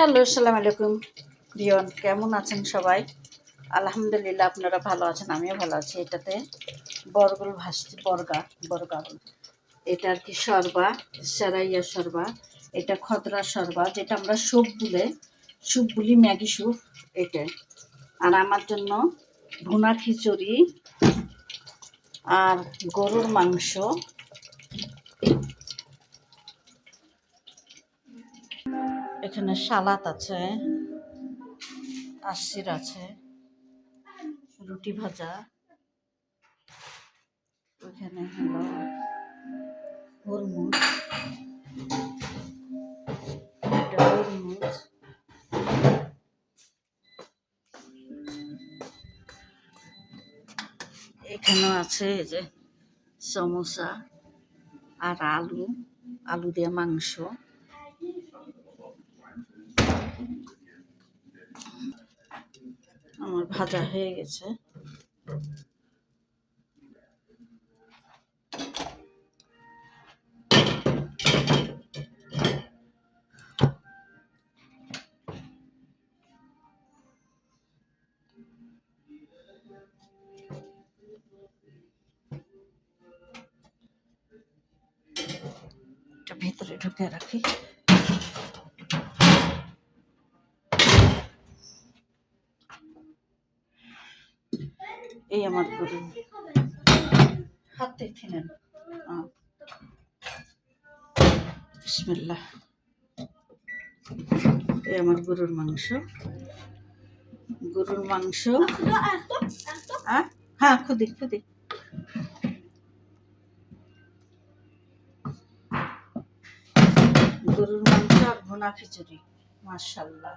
Hello, আসসালামু আলাইকুম রিয়ন, কেমন আছেন সবাই? আলহামদুলিল্লাহ, আপনারা ভালো আছেন, আমিও ভালো আছি। এটাতে বরগুল ভাসছি, বর্গা এটা আর কি শরবা, সেরাইয়া শরবা। এটা খদরা শরবা, যেটা আমরা স্যুপ বলি, ম্যাগি স্যুপ এটা। আর আমার জন্য ভুনা খিচুড়ি আর গরুর মাংস, এখানে সালাদ আছে, আশির আছে, রুটি ভাজা, ওইখানে হলো তরমুজ, এখানেও আছে এই যে সমোসা আর আলু দিয়ে মাংস। আমার ভাজা হয়ে গেছে। এটা ভেতরে ঢুকে রাখি। এই আমার গরু, হাতে ফেলেন। বিসমিল্লাহ। এই আমার গরুর মাংস। হ্যাঁ, খুদি গরুর মাংস আর ভুনা খিচুড়ি, মাশাআল্লাহ।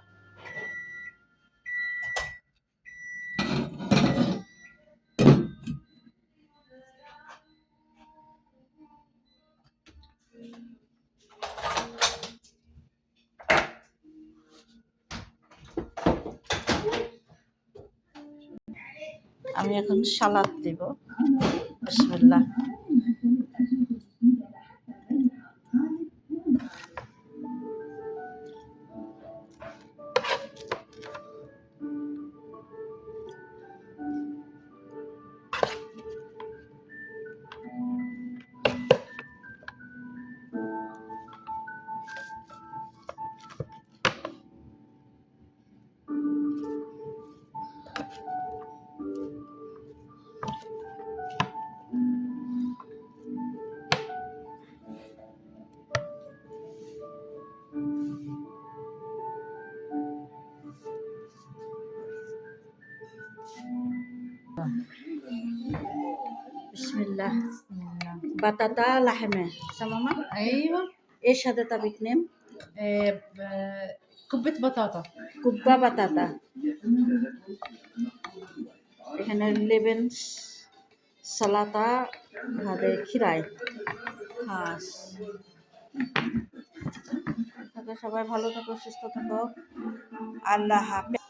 আমি এখন সালাদ দেব। বিসমিল্লাহ। বিসমিল্লাহ। বাতাতা লাহমে سماما. ايوه. ايش هذا طبيخ نيم؟ كبة بطاطا. কুব্বা বাতাতা। এখানে লেবেন সালাতা ভাদে খিরাই হাঁস। সবাই ভালো থাকো, সুস্থ থাকো, আল্লাহ হাফেজ।